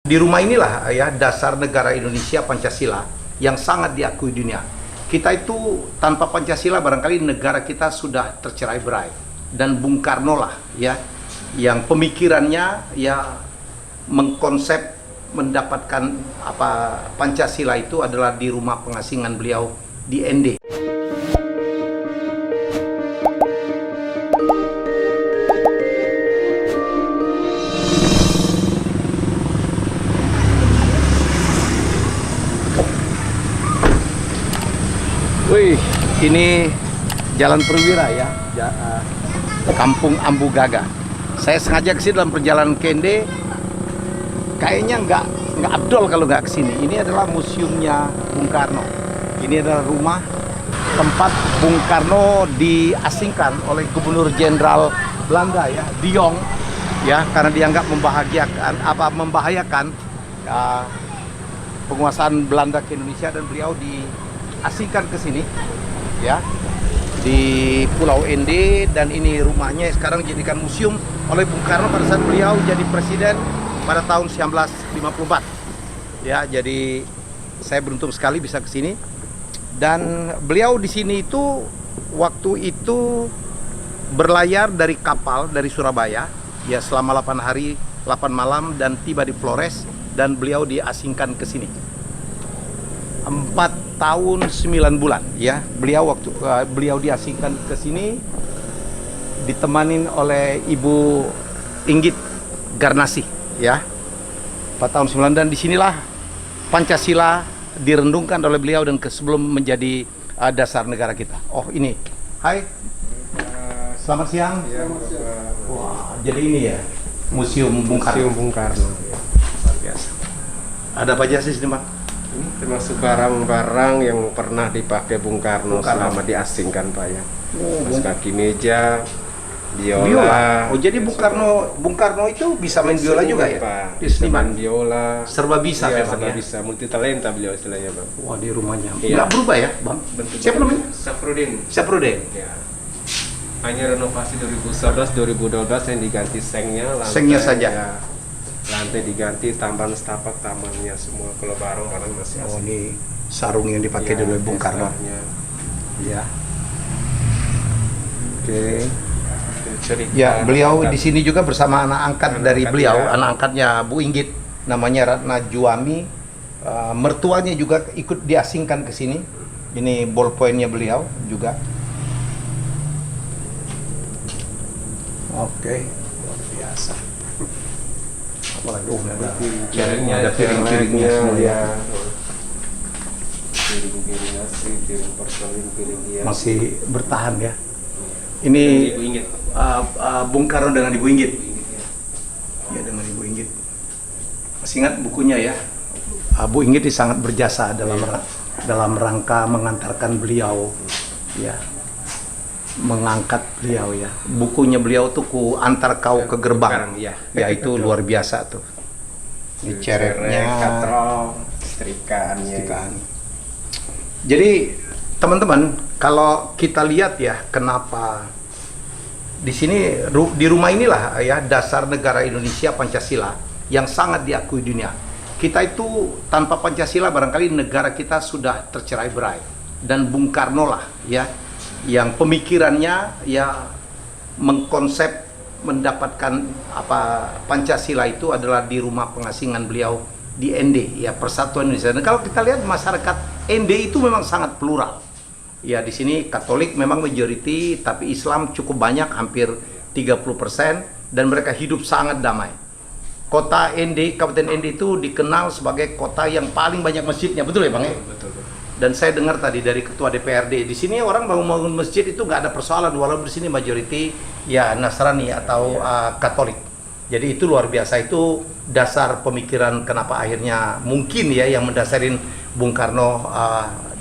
Di rumah inilah ya dasar negara Indonesia Pancasila yang sangat diakui dunia. Kita itu tanpa Pancasila barangkali negara kita sudah tercerai-berai. Dan Bung Karno lah ya yang pemikirannya ya mengkonsep mendapatkan Pancasila itu adalah di rumah pengasingan beliau di ND. Wih, ini Jalan Perwira ya, Kampung Ambu Gaga. Saya sengaja ke sini dalam perjalanan ke ND. Kayaknya nggak abdol kalau nggak kesini. Ini adalah museumnya Bung Karno. Ini adalah rumah tempat Bung Karno diasingkan oleh Gubernur Jenderal Belanda ya, De Jong, ya, karena dianggap membahayakan penguasaan Belanda ke Indonesia, dan beliau diasingkan ke sini ya di Pulau ND, dan ini rumahnya sekarang dijadikan museum oleh Bung Karno pada saat beliau jadi presiden pada tahun 1954 ya. Jadi saya beruntung sekali bisa ke sini, dan beliau di sini itu waktu itu berlayar dari kapal dari Surabaya ya selama 8 hari 8 malam dan tiba di Flores, dan beliau diasingkan ke sini 4 tahun 9 bulan ya. Beliau diasingkan ke sini ditemanin oleh Ibu Inggit Garnasih ya, 4 tahun 9, dan disinilah Pancasila direndungkan oleh beliau dan sebelum menjadi dasar negara kita. Oh ini, hai, selamat siang. Ya, wah, jadi ini ya Museum Bung Karno. Museum Bung Karno. Luar biasa. Ada apa aja sih sini, Pak? Ini termasuk barang-barang yang pernah dipakai Bung Karno selama diasingkan, Pak ya. Mas kaki meja, biola. Oh, jadi Bung Karno itu bisa main biola juga ya? Pak. Dia seniman Biola. Serba bisa Ya, memang serba ya. bisa, multi talenta beliau istilahnya, Bang. Wah, di rumahnya. Iya. Nggak berubah ya, Bang? Siapa namanya? Safrudin. Syafruddin. Ya. Hanya renovasi 2011 2012 yang diganti sengnya, Sengnya saja. Ya, lantai diganti, tambahan setapak, tamannya semua. Kalau barang-barang masih Oh, asli. ini sarung yang dipakai Ya, dulu Bung Karno. desanya. Ya. Oke. Cerita Ya, beliau anak di sini juga bersama anak angkat Anak dari angkat, beliau, ya. anak angkatnya Bu Inggit, namanya Ratna Juami. Mertuanya juga ikut diasingkan ke sini. Ini ballpointnya beliau juga. Oke, luar biasa. Apalagi ada piringnya, ada piring-piringnya semua ya. Piring nasi, piring porselin, piring hias. Masih bertahan ya. Ini Ibu Inggit. Bung Karno dengan Ibu Inggit. Ya, dengan Ibu Inggit. Masih ingat bukunya ya? Bu Inggit sangat berjasa dalam rangka mengantarkan beliau ya, mengangkat beliau ya. Bukunya beliau tuh Ku Antar Kau ke Gerbang. Ya. Ya, itu luar biasa tuh. Ini ceretnya, katrol, setrikaannya. Jadi teman-teman, kalau kita lihat ya, kenapa di sini di rumah inilah ya dasar negara Indonesia Pancasila yang sangat diakui dunia. Kita itu tanpa Pancasila barangkali negara kita sudah tercerai-berai, dan Bung Karno lah ya yang pemikirannya ya mengkonsep mendapatkan Pancasila itu adalah di rumah pengasingan beliau di ND ya, Persatuan Indonesia. Dan kalau kita lihat masyarakat ND itu memang sangat plural. Ya, di sini Katolik memang majority, tapi Islam cukup banyak, hampir 30%, dan mereka hidup sangat damai. Kota ND, Kabupaten ND itu dikenal sebagai kota yang paling banyak masjidnya, betul ya Bang? Betul. Dan saya dengar tadi dari Ketua DPRD, di sini orang bangun masjid itu nggak ada persoalan, walaupun di sini majority ya Nasrani atau Katolik. Jadi itu luar biasa, itu dasar pemikiran kenapa akhirnya mungkin ya yang mendasarin Bung Karno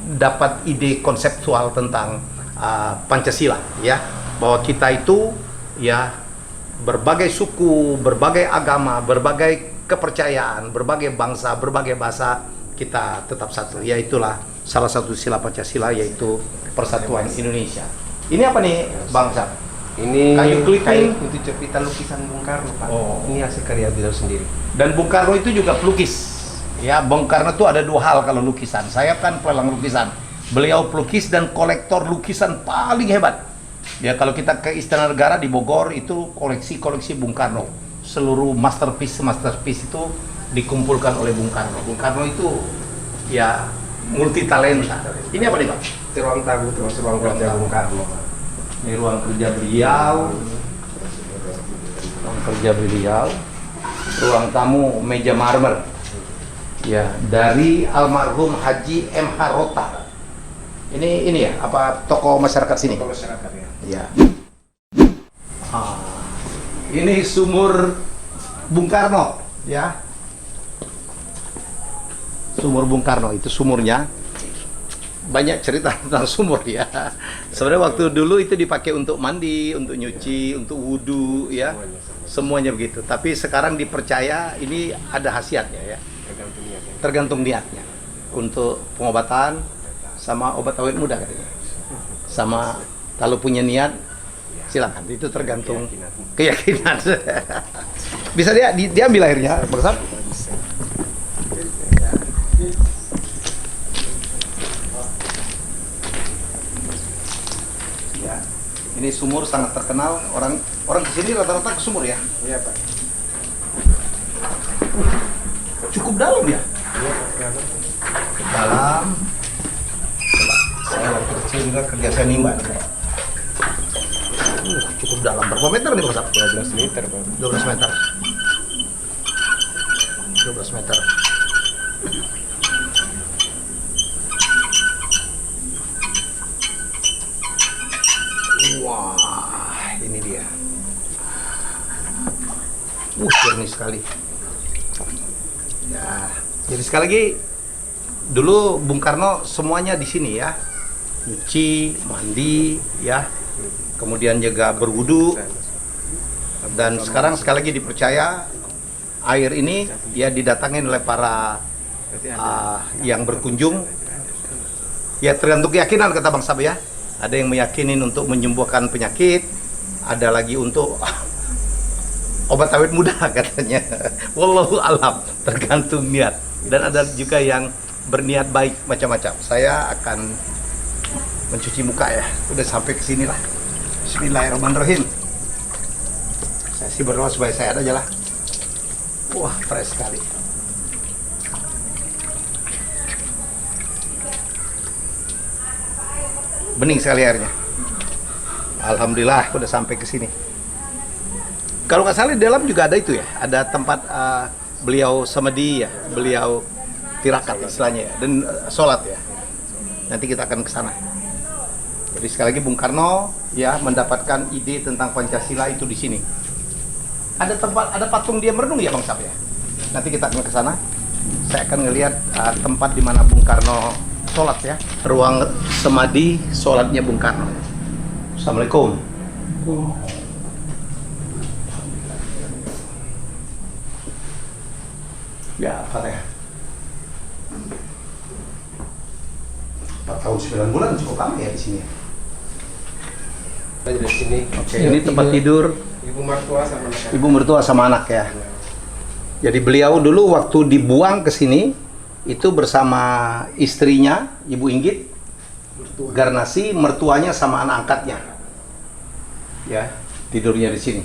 dapat ide konseptual tentang Pancasila ya, bahwa kita itu ya berbagai suku, berbagai agama, berbagai kepercayaan, berbagai bangsa, berbagai bahasa, kita tetap satu. Ya, itulah salah satu sila Pancasila, yaitu Persatuan Indonesia. Ini apa nih Bang Sam? Ini kayu clipping itu jepitan lukisan Bung Karno, Pak. Oh. Ini hasil karya beliau sendiri. dan Bung Karno itu juga pelukis. Ya, Bung Karno itu ada dua hal kalau lukisan. Saya kan pelelang lukisan. Beliau pelukis dan kolektor lukisan paling hebat. Ya, kalau kita ke Istana Negara di Bogor itu koleksi-koleksi Bung Karno. Seluruh masterpiece itu dikumpulkan oleh Bung Karno. Bung Karno itu ya multi talenta. Ini apa nih, Pak? Itu ruang tamu, terus ruang kerja Bung Karno, Pak. Ini ruang kerja beliau. Ruang kerja beliau. Ruang tamu meja marmer. Ya, dari almarhum Haji M.H. Rota. Ini ya, apa tokoh masyarakat sini? Tokoh masyarakat ya. Ya. Ini sumur Bung Karno, ya. Sumur Bung Karno itu sumurnya. Banyak cerita tentang sumur ya. Sebenarnya waktu dulu itu dipakai untuk mandi, untuk nyuci, untuk wudhu ya. Semuanya begitu. Tapi sekarang dipercaya ini ada khasiatnya ya. Tergantung niatnya. Untuk pengobatan sama obat awet muda katanya. Sama kalau punya niat silakan. Itu tergantung keyakinan. Bisa dia ambil airnya, Bang Sab? Ya. Ini sumur sangat terkenal, orang kesini rata-rata ke sumur ya. Iya, Pak. Cukup dalam ya. Dalam. Saya waktu kecil juga kerja saya nimba. Cukup dalam. Berapa meter nih Bang Sab? 12 meter, Pak. 12 meter. 12 meter. Wah, ini dia. Jernih sekali. Ya, jadi sekali lagi dulu Bung Karno semuanya di sini ya. Nyuci, mandi, ya. Kemudian juga berwudu. Dan sekarang sekali lagi dipercaya air ini ya didatangin oleh para yang berkunjung. Ya tergantung keyakinan kata Bang Sab ya. Ada yang meyakinin untuk menyembuhkan penyakit, ada lagi untuk obat awet muda katanya. Wallahu alam, tergantung niat. Dan ada juga yang berniat baik macam-macam. Saya akan mencuci muka ya. Udah sampai ke sini lah. Bismillahirrahmanirrahim. Saya sih berdoa supaya sehat aja lah. Wah, fresh sekali. Bening sekali airnya. Alhamdulillah udah sampai ke sini. Kalau nggak salah di dalam juga ada itu ya, ada tempat beliau samadhi ya, beliau tirakat istilahnya ya, dan sholat ya. Nanti kita akan ke sana. Jadi sekali lagi Bung Karno ya mendapatkan ide tentang Pancasila itu di sini. Ada tempat, ada patung dia merenung ya Bang Sab ya. Nanti kita akan ke sana. Saya akan ngelihat tempat di mana Bung Karno sholat ya, ruang samadhi sholatnya Bung Karno. Assalamualaikum. Ya, Fatihah. 4 tahun 9 bulan cukup lama ya di sini. Di sini. Oke, ini tempat tidur Ibu mertua sama anak. ibu mertua sama anak ya. Jadi beliau dulu waktu dibuang ke sini itu bersama istrinya, Ibu Inggit, Garnasi, mertuanya sama anak angkatnya. Ya, tidurnya di sini.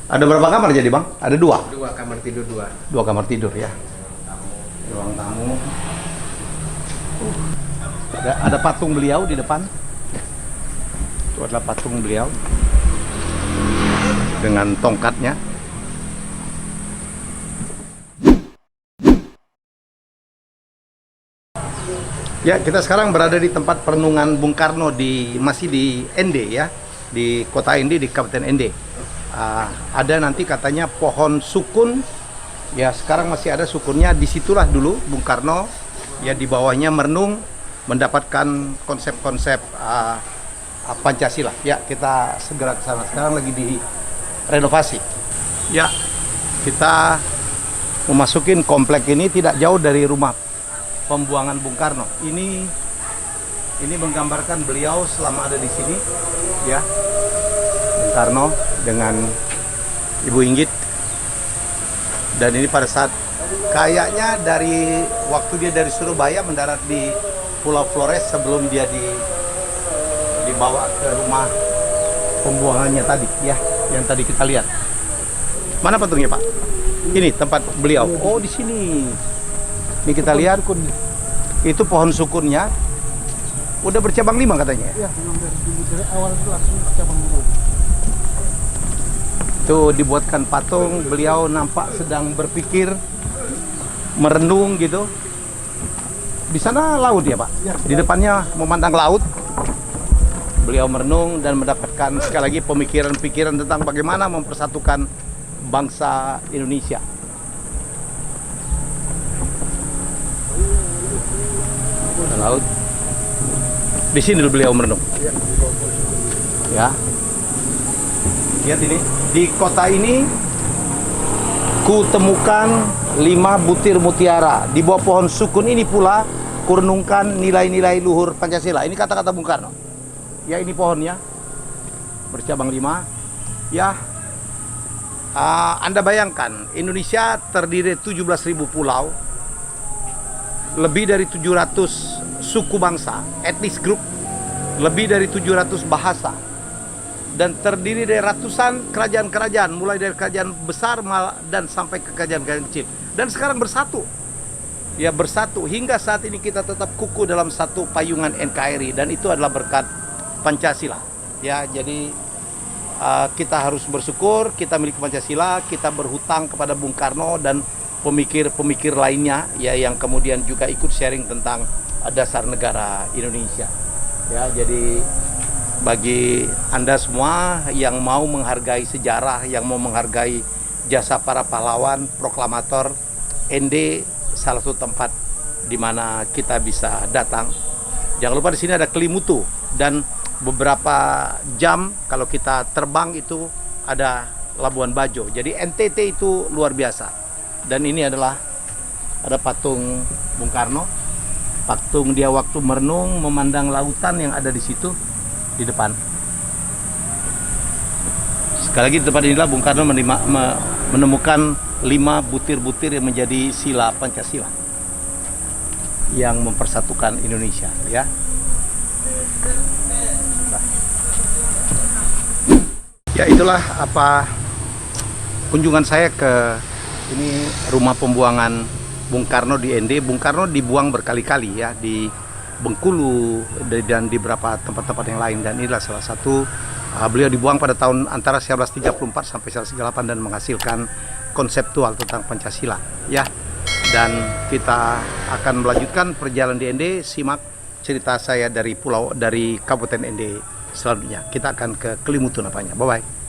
Ada berapa kamar jadi Bang? Ada 2. 2 kamar tidur 2. 2 kamar tidur ya. Ruang tamu. Ada patung beliau di depan. Itu adalah patung beliau dengan tongkatnya. Ya, kita sekarang berada di tempat perenungan Bung Karno masih di ND ya, di kota ND, di Kabupaten ND. Ada nanti katanya pohon sukun, ya sekarang masih ada sukunnya. Disitulah dulu Bung Karno, ya di bawahnya merenung, mendapatkan konsep-konsep Pancasila. Ya, kita segera ke sana. Sekarang lagi di renovasi. Ya, kita memasukin komplek ini tidak jauh dari rumah pembuangan Bung Karno. Ini menggambarkan beliau selama ada di sini, ya. Bung Karno dengan Ibu Inggit. Dan ini pada saat kayaknya dari waktu dia dari Surabaya mendarat di Pulau Flores sebelum dia dibawa ke rumah pembuangannya tadi ya, yang tadi kita lihat. Mana patungnya, Pak? Ini tempat beliau. Oh, di sini. Ini kita lihat itu pohon sukunnya udah bercabang 5 katanya. Iya, dari awal itu langsung bercabang dulu. Itu dibuatkan patung, beliau nampak sedang berpikir, merenung gitu. Di sana laut ya, Pak? Ya. Di depannya memandang laut. Beliau merenung dan mendapatkan sekali lagi pemikiran-pikiran tentang bagaimana mempersatukan bangsa Indonesia. Laut. Di sini beliau merenung. Ya. Lihat ini. Di kota ini ku temukan 5 butir mutiara. Di bawah pohon sukun ini pula kurenungkan nilai-nilai luhur Pancasila. Ini kata-kata Bung Karno. Ya, ini pohonnya. Bercabang 5. Ya. Anda bayangkan, Indonesia terdiri 17.000 pulau. Lebih dari 700 suku bangsa, etnis grup, lebih dari 700 bahasa, dan terdiri dari ratusan kerajaan-kerajaan, mulai dari kerajaan besar dan sampai ke kerajaan-kerajaan kecil. Dan sekarang bersatu, ya bersatu hingga saat ini kita tetap kukuh dalam satu payungan NKRI, dan itu adalah berkat Pancasila. Ya, jadi kita harus bersyukur kita miliki Pancasila, kita berhutang kepada Bung Karno dan pemikir-pemikir lainnya ya yang kemudian juga ikut sharing tentang dasar negara Indonesia. Ya, jadi bagi Anda semua yang mau menghargai sejarah, yang mau menghargai jasa para pahlawan, proklamator, ND salah satu tempat di mana kita bisa datang. Jangan lupa di sini ada Kelimutu dan beberapa jam kalau kita terbang itu ada Labuan Bajo. Jadi NTT itu luar biasa. Dan ini adalah ada patung Bung Karno, patung dia waktu merenung memandang lautan yang ada di situ di depan. Sekali lagi di tempat inilah Bung Karno menemukan 5 butir-butir yang menjadi sila Pancasila yang mempersatukan Indonesia, ya. Ya, itulah apa kunjungan saya ke ini rumah pembuangan Bung Karno di ND. Bung Karno dibuang berkali-kali ya di Bengkulu dan di beberapa tempat-tempat yang lain, dan inilah salah satu beliau dibuang pada tahun antara 1934 sampai 1938 dan menghasilkan konseptual tentang Pancasila ya. Dan kita akan melanjutkan perjalanan di ND. Simak cerita saya dari Kabupaten ND selanjutnya. Kita akan ke Kelimutu namanya. Bye bye.